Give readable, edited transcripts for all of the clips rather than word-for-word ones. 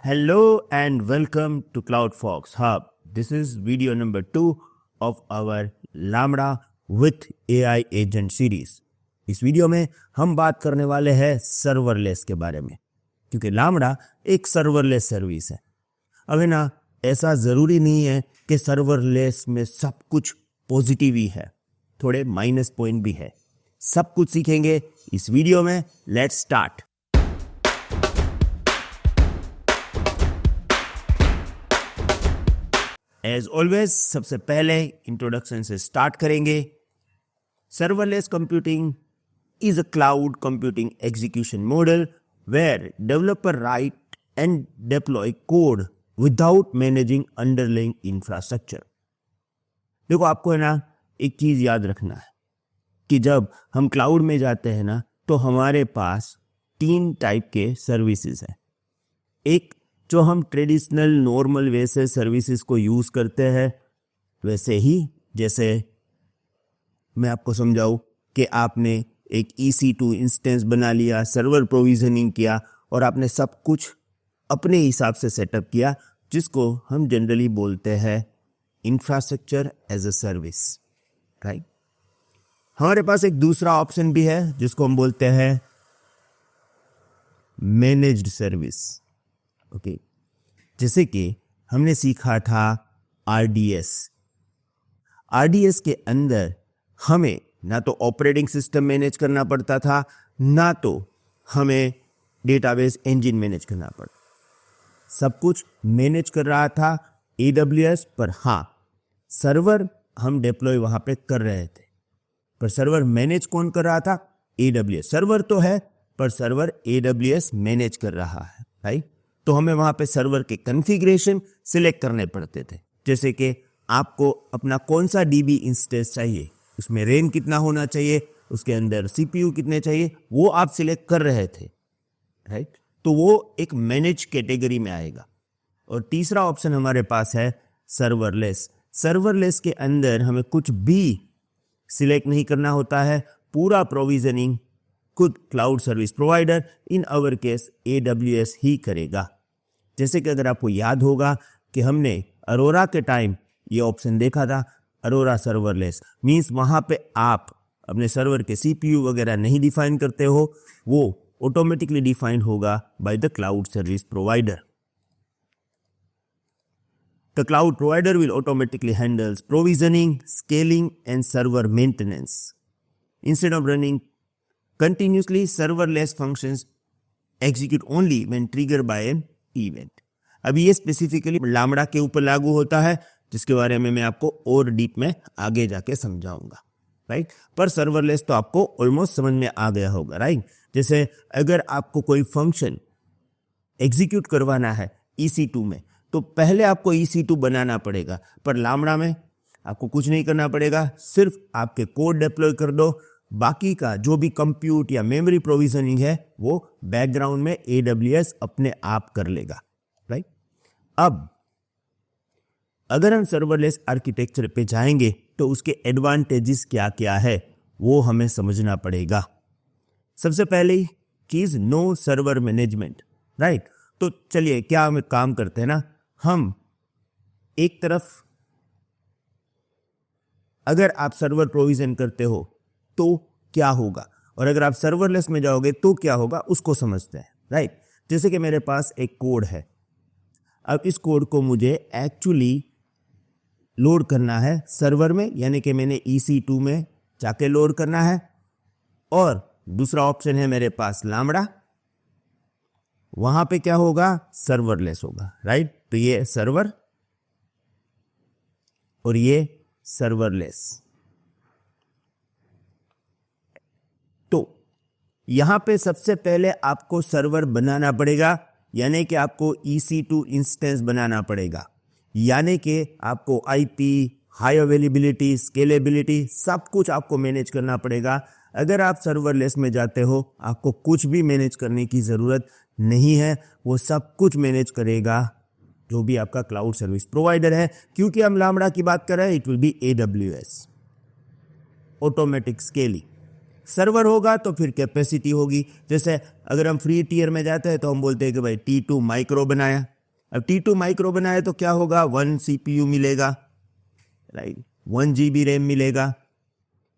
Hello and welcome to CloudFox Hub. This is video number 2 of our Lambda with AI Agent series. इस video में हम बात करने वाले हैं सर्वरलेस के बारे में, क्योंकि Lambda एक सर्वरलेस सर्विस है। अब है ना, ऐसा ज़रूरी नहीं है कि सर्वरलेस में सब कुछ पॉजिटिव ही है, थोड़े माइनस पॉइंट भी है। सब कुछ सीखेंगे इस वीडियो में। Let's start. एज ऑलवेज सबसे पहले इंट्रोडक्शन से स्टार्ट करेंगे। Serverless computing is a cloud computing execution model where developer write and deploy code without managing underlying infrastructure. देखो, आपको है ना एक चीज याद रखना है कि जब हम क्लाउड में जाते हैं ना, तो हमारे पास 3 टाइप के सर्विसेज हैं। एक जो हम ट्रेडिशनल नॉर्मल वे से सर्विसेज को यूज करते हैं, वैसे ही जैसे मैं आपको समझाऊं कि आपने एक EC2 इंस्टेंस बना लिया, सर्वर प्रोविजनिंग किया और आपने सब कुछ अपने हिसाब से सेटअप किया, जिसको हम जनरली बोलते हैं infrastructure as a service, right. हमारे पास एक दूसरा ऑप्शन भी है जिसको हम बोलते हैं मैनेज्ड सर्विस, ओके। जैसे कि हमने सीखा था RDS के अंदर हमें ना तो ऑपरेटिंग सिस्टम मैनेज करना पड़ता था, ना तो हमें डेटाबेस इंजन मैनेज करना पड़ता। सब कुछ मैनेज कर रहा था AWS पर। हाँ, सर्वर हम डिप्लॉय वहां पे कर रहे थे, पर सर्वर मैनेज कौन कर रहा था? AWS। सर्वर तो है, पर सर्वर AWS मैनेज कर रहा है, राइट। तो हमें वहां पे सर्वर के कॉन्फ़िगरेशन सिलेक्ट करने पड़ते थे, जैसे कि आपको अपना कौन सा DB इंस्टेंस चाहिए, उसमें रैम कितना होना चाहिए, उसके अंदर CPU कितने चाहिए, वो आप सिलेक्ट कर रहे थे, राइट। तो वो एक मैनेज कैटेगरी में आएगा। और तीसरा ऑप्शन हमारे पास है सर्वरलेस। सर्वरलेस के अंदर हमें कुछ भी सिलेक्ट नहीं करना होता है, पूरा प्रोविजनिंग खुद क्लाउड सर्विस प्रोवाइडर, इन अवर केस AWS ही करेगा। जैसे कि अगर आपको याद होगा कि हमने अरोरा के टाइम ये ऑप्शन देखा था, अरोरा सर्वरलेस मींस वहां पे आप अपने सर्वर के CPU वगैरह नहीं डिफाइन करते हो, वो ऑटोमेटिकली डिफाइंड होगा by the cloud service provider. The cloud provider will automatically handle provisioning, scaling, and server maintenance. Instead of running continuously, serverless functions execute only when triggered by an event. अब ये specifically lambda के ऊपर लागू होता है, जिसके बारे में मैं आपको और डीप में आगे जाके समझाऊंगा, राइट। पर सर्वरलेस तो आपको ऑलमोस्ट समझ में आ गया होगा, राइट। जैसे अगर आपको कोई फंक्शन एग्जीक्यूट करवाना है EC2 में, तो पहले आपको EC2 बनाना पड़ेगा, पर लामड़ा में आपको कुछ नहीं करना पड़ेगा, सिर्फ आपके कोड डिप्लॉय कर दो। बाकी का जो भी कंप्यूट या मेमोरी प्रोविजनिंग है वो बैकग्राउंड में AWS अपने आप कर लेगा, राइट। अब अगर हम सर्वरलेस आर्किटेक्चर पे जाएंगे तो उसके एडवांटेजेस क्या क्या है वो हमें समझना पड़ेगा। सबसे पहले चीज, नो सर्वर मैनेजमेंट, राइट। तो चलिए क्या हम काम करते हैं ना, हम एक तरफ अगर आप सर्वर प्रोविजन करते हो तो क्या होगा, और अगर आप सर्वरलेस में जाओगे तो क्या होगा, उसको समझते हैं, राइट। जैसे कि मेरे पास एक कोड है। अब इस कोड को मुझे एक्चुअली लोड करना है सर्वर में, यानी कि मैंने EC2 में जाके लोड करना है। और दूसरा ऑप्शन है मेरे पास लामड़ा, वहां पे क्या होगा, सर्वरलेस होगा, राइट। तो ये सर्वर और ये सर्वरलेस। तो यहां पे सबसे पहले आपको सर्वर बनाना पड़ेगा, यानी कि आपको EC2 इंस्टेंस बनाना पड़ेगा, यानी कि आपको IP, हाई अवेलेबिलिटी, स्केलेबिलिटी सब कुछ आपको मैनेज करना पड़ेगा। अगर आप सर्वरलेस में जाते हो, आपको कुछ भी मैनेज करने की ज़रूरत नहीं है, वो सब कुछ मैनेज करेगा जो भी आपका क्लाउड सर्विस प्रोवाइडर है। क्योंकि हम लामड़ा की बात कर रहे हैं, it will be AWS, automatic scaling. Server होगा तो फिर कैपेसिटी होगी। जैसे अगर हम फ्री टीयर में जाते हैं तो हम बोलते हैं कि भाई T2 माइक्रो बनाया, अब T2 माइक्रो बनाए तो क्या होगा, 1 CPU मिलेगा, राइट, 1 GB रैम मिलेगा।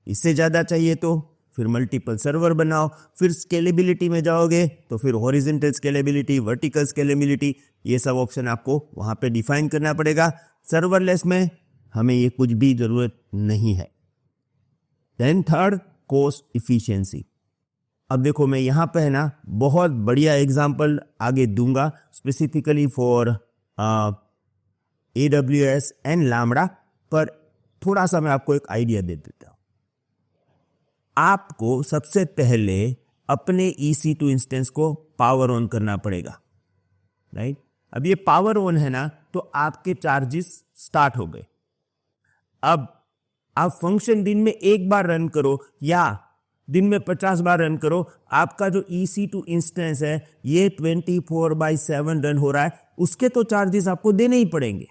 इससे ज़्यादा चाहिए तो फिर मल्टीपल सर्वर बनाओ। फिर स्केलेबिलिटी में जाओगे तो फिर हॉरिजॉन्टल स्केलेबिलिटी, वर्टिकल स्केलेबिलिटी, ये सब ऑप्शन आपको वहाँ पे डिफाइन करना पड़ेगा। सर्वरलेस में हमें ये कुछ भी ज़रूरत नहीं है। Then third, cost efficiency. अब देखो मैं यहाँ पे है ना बहुत बढ़िया एग्जांपल आगे दूंगा specifically for AWS and lambda, पर थोड़ा सा मैं आपको एक आइडिया दे देता हूँ। आपको सबसे पहले अपने EC2 इंस्टेंस को पावर ऑन करना पड़ेगा, राइट। अब ये पावर ऑन है ना तो आपके चार्जेस स्टार्ट हो गए। अब आप फंक्शन दिन में एक बार रन करो या दिन में 50 बार रन करो, आपका जो EC2 इंस्टेंस है ये 24/7 रन हो रहा है, उसके तो चार्जेस आपको देने ही पड़ेंगे।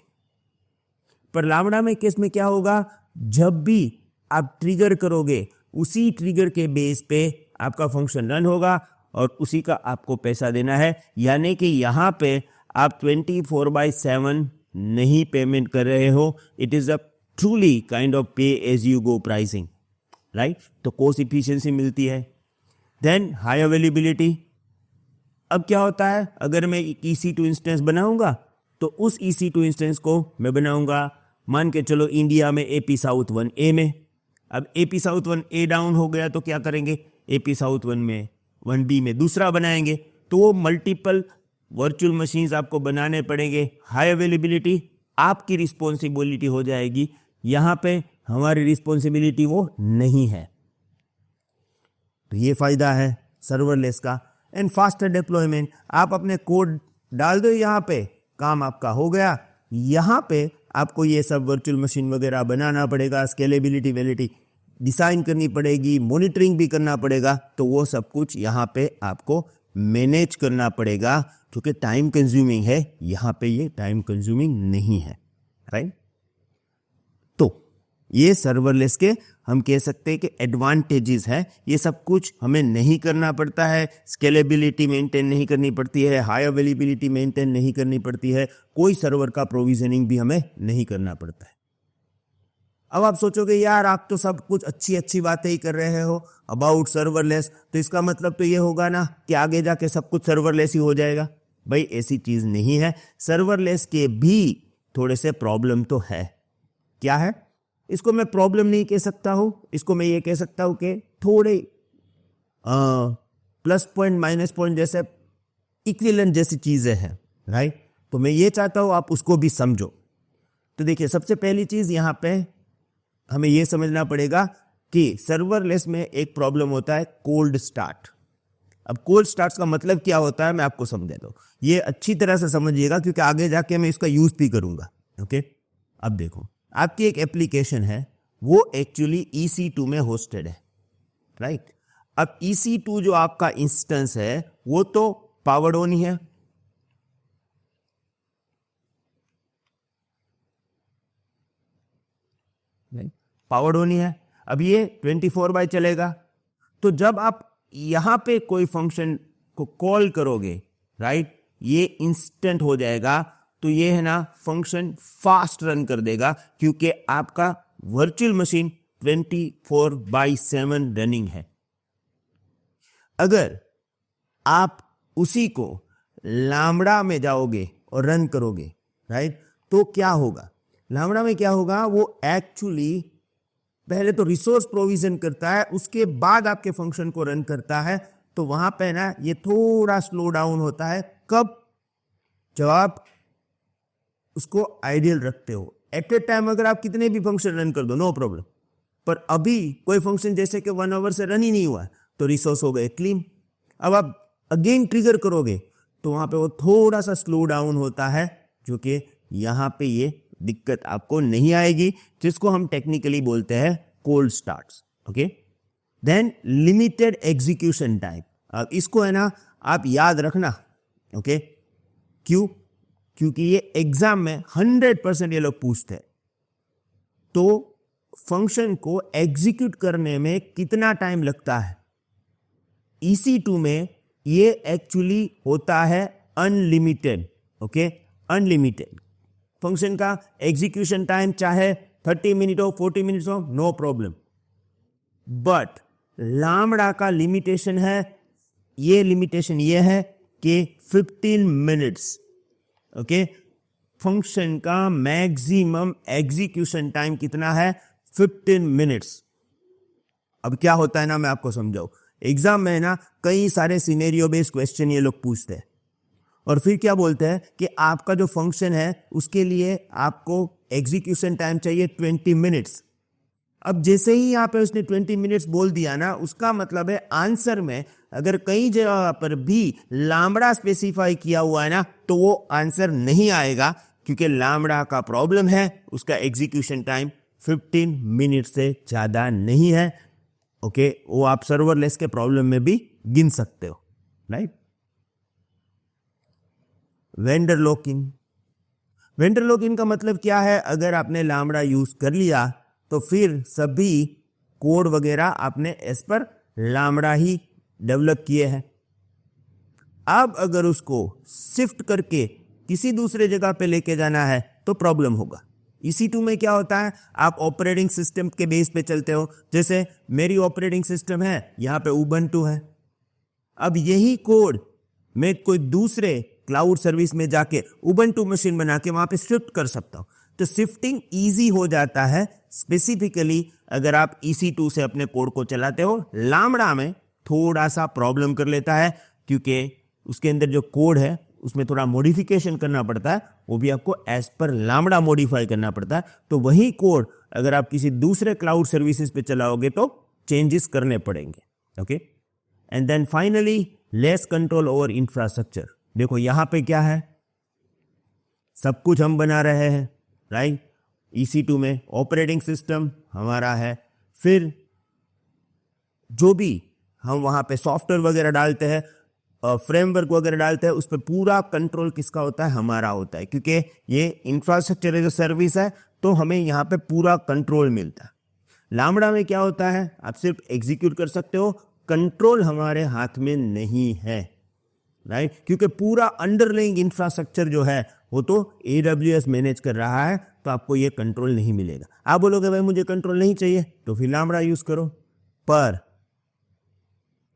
पर लैम्बडा में केस में क्या होगा, जब भी आप ट्रिगर करोगे उसी ट्रिगर के बेस पे आपका फंक्शन रन होगा और उसी का आपको पैसा देना है। यानी कि यहाँ पे आप 24/7 नहीं पेमेंट कर रहे हो, it is a truly kind of pay as you go pricing, right. तो कॉस्ट इफिशिएंसी मिलती है। Then high availability. अब क्या होता है, अगर मैं एक EC2 इंस्टेंस बनाऊंगा तो उस EC2 इंस्टेंस को मैं बनाऊंगा मान के चलो इंडिया में AP South 1A में। अब AP South 1A डाउन हो गया तो क्या करेंगे, AP South 1B में दूसरा बनाएंगे। तो वो मल्टीपल वर्चुअल मशीन्स आपको बनाने पड़ेंगे। हाई अवेलेबिलिटी आपकी रिस्पॉन्सिबिलिटी हो जाएगी, यहाँ पे हमारी रिस्पॉन्सिबिलिटी वो नहीं है। तो ये फायदा है सर्वरलेस का। एंड फास्टर डिप्लॉयमेंट, आप अपने कोड डाल दो यहाँ पे, काम आपका हो गया। यहाँ पे आपको ये सब वर्चुअल मशीन वगैरह बनाना पड़ेगा, स्केलेबिलिटी वैलिडिटी डिजाइन करनी पड़ेगी, मॉनिटरिंग भी करना पड़ेगा। तो वो सब कुछ यहाँ पे आपको मैनेज करना पड़ेगा, क्योंकि टाइम कंज्यूमिंग है। यहाँ पे ये टाइम कंज्यूमिंग नहीं है, राइट। तो ये सर्वरलेस के हम कह सकते हैं कि एडवांटेजेस है। ये सब कुछ हमें नहीं करना पड़ता है, स्केलेबिलिटी मेंटेन नहीं करनी पड़ती है, हाई अवेलेबिलिटी मेंटेन नहीं करनी पड़ती है, कोई सर्वर का प्रोविजनिंग भी हमें नहीं करना पड़ता है। अब आप सोचोगे यार आप तो सब कुछ अच्छी अच्छी बातें ही कर रहे हो अबाउट सर्वरलेस, तो इसका मतलब तो ये होगा ना कि आगे जाके सब कुछ सर्वरलेस ही हो जाएगा। भाई ऐसी चीज नहीं है, सर्वरलेस के भी थोड़े से प्रॉब्लम तो है। क्या है, इसको मैं प्रॉब्लम नहीं कह सकता हूं, इसको मैं ये कह सकता हूं कि थोड़े प्लस पॉइंट माइनस पॉइंट जैसे इक्विवेलेंट जैसी चीजें हैं, राइट। तो मैं ये चाहता हूं आप उसको भी समझो। तो देखिए सबसे पहली चीज यहां पे हमें यह समझना पड़ेगा कि सर्वरलेस में एक प्रॉब्लम होता है कोल्ड स्टार्ट। अब कोल्ड स्टार्ट का मतलब क्या होता है मैं आपको समझा दूं, ये अच्छी तरह से समझिएगा क्योंकि आगे जाके मैं इसका यूज भी करूंगा, ओके। अब देखो आपकी एक एप्लीकेशन है, वो एक्चुअली EC2 में होस्टेड है, राइट। अब EC2 जो आपका इंस्टेंस है वो तो पावर्ड ऑन ही है, पावर्ड ऑन ही है। अब ये 24/7 चलेगा। तो जब आप यहां पे कोई फंक्शन को कॉल करोगे, राइट, ये इंस्टेंट हो जाएगा। तो ये है ना फंक्शन फास्ट रन कर देगा क्योंकि आपका वर्चुअल मशीन 24/7 रनिंग है। अगर आप उसी को लैम्बडा में जाओगे और रन करोगे, राइट, तो क्या होगा, लैम्बडा में क्या होगा, वो एक्चुअली पहले तो रिसोर्स प्रोविजन करता है, उसके बाद आपके फंक्शन को रन करता है। तो वहां पे ना ये थोड़ा स्लो डाउन होता है। कब, जब आप उसको आइडियल रखते हो। एट ए टाइम अगर आप कितने भी फंक्शन रन कर दो नो प्रॉब्लम, पर अभी कोई फंक्शन जैसे कि 1 आवर से रन ही नहीं हुआ तो रिसोर्स हो गए क्लीन। अब आप अगेन ट्रिगर करोगे तो वहां पे वो थोड़ा सा स्लो डाउन होता है, जो कि यहां पे ये दिक्कत आपको नहीं आएगी, जिसको हम टेक्निकली बोलते हैं cold starts, okay. Then limited execution time, अब इसको है ना आप याद रखना, ओके। क्यों, क्योंकि ये एग्जाम में 100% ये लोग पूछते हैं। तो फंक्शन को एग्जीक्यूट करने में कितना टाइम लगता है, EC2 में ये एक्चुअली होता है अनलिमिटेड, ओके, अनलिमिटेड। फंक्शन का एग्जीक्यूशन टाइम चाहे 30 मिनट हो 40 मिनट्स हो, नो प्रॉब्लम। बट लैम्ब्डा का लिमिटेशन है, ये लिमिटेशन ये है कि 15 मिनट्स। ओके, फंक्शन का मैक्सिमम एग्जीक्यूशन टाइम कितना है? 15 मिनट्स। अब क्या होता है ना, मैं आपको समझाऊं। एग्जाम में ना कई सारे सिनेरियो बेस्ड क्वेश्चन ये लोग पूछते हैं और फिर क्या बोलते हैं कि आपका जो फंक्शन है उसके लिए आपको एग्जीक्यूशन टाइम चाहिए 20 मिनट्स। अब जैसे ही यहाँ पे उसने 20 मिनट्स बोल दिया ना, उसका मतलब है आंसर में अगर कई जगह पर भी लैम्ब्डा स्पेसिफाई किया हुआ है ना, तो वो आंसर नहीं आएगा, क्योंकि लैम्ब्डा का प्रॉब्लम है, उसका एग्जीक्यूशन टाइम 15 मिनट से ज्यादा नहीं है। ओके, वो आप सर्वरलेस के प्रॉब्लम में भी गिन सकते हो, right. Vendor lock in. Vendor lock in का मतलब क्या है? अगर आपने लैम्ब्डा यूज कर लिया तो फिर सभी कोड वगैरह आपने एज पर लैम्ब्डा ही डेवलप किए हैं। अब अगर उसको शिफ्ट करके किसी दूसरे जगह पे लेके जाना है तो प्रॉब्लम होगा। EC2 में क्या होता है, आप ऑपरेटिंग सिस्टम के बेस पे चलते हो। जैसे मेरी ऑपरेटिंग सिस्टम है, यहाँ पे उबंटू है। अब यही कोड मैं कोई दूसरे क्लाउड सर्विस में जाके उबंटू मशीन बना के वहां पे शिफ्ट कर सकता हूं। तो शिफ्टिंग इजी हो जाता है, स्पेसिफिकली अगर आप EC2 से अपने कोड को चलाते हो। लैम्ब्डा में थोड़ा सा प्रॉब्लम कर लेता है, क्योंकि उसके अंदर जो कोड है उसमें थोड़ा मॉडिफिकेशन करना पड़ता है, वो भी आपको एज पर लैम्ब्डा मॉडिफाई करना पड़ता है। तो वही कोड अगर आप किसी दूसरे क्लाउड सर्विसेज पे चलाओगे तो चेंजेस करने पड़ेंगे। Okay, and then finally less control over infrastructure. देखो यहां पे क्या है, सब कुछ हम बना रहे हैं, राइट। EC2 में ऑपरेटिंग सिस्टम हमारा है, फिर जो भी हम वहां पे सॉफ्टवेयर वगैरह डालते हैं, फ्रेमवर्क वगैरह डालते हैं, उस पर पूरा कंट्रोल किसका होता है? हमारा होता है, क्योंकि ये इंफ्रास्ट्रक्चर एज अ सर्विस है, तो हमें यहाँ पे पूरा कंट्रोल मिलता है। लैम्ब्डा में क्या होता है, आप सिर्फ एग्जीक्यूट कर सकते हो, कंट्रोल हमारे हाथ में नहीं है, राइट। क्योंकि पूरा अंडरलाइंग इंफ्रास्ट्रक्चर जो है वो तो AWS मैनेज कर रहा है, तो आपको ये कंट्रोल नहीं मिलेगा। आप बोलोगे भाई मुझे कंट्रोल नहीं चाहिए, तो फिर लैम्ब्डा यूज करो। पर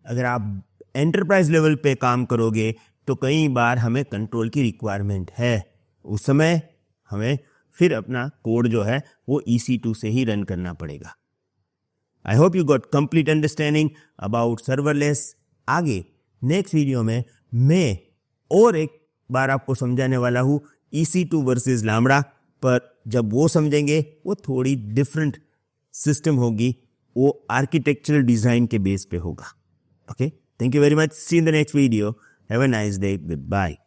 अगर आप एंटरप्राइज लेवल पे काम करोगे तो कई बार हमें कंट्रोल की रिक्वायरमेंट है, उस समय हमें फिर अपना कोड जो है वो EC2 से ही रन करना पड़ेगा। I hope you got complete understanding about serverless. आगे नेक्स्ट वीडियो में मैं और एक बार आपको समझाने वाला हूं EC2 वर्सेस लैम्ब्डा, पर जब वो समझेंगे वो थोड़ी डिफरेंट सिस्टम होगी, वो आर्किटेक्चरल डिजाइन के बेस पे होगा। Okay, thank you very much. See you in the next video. Have a nice day. Goodbye.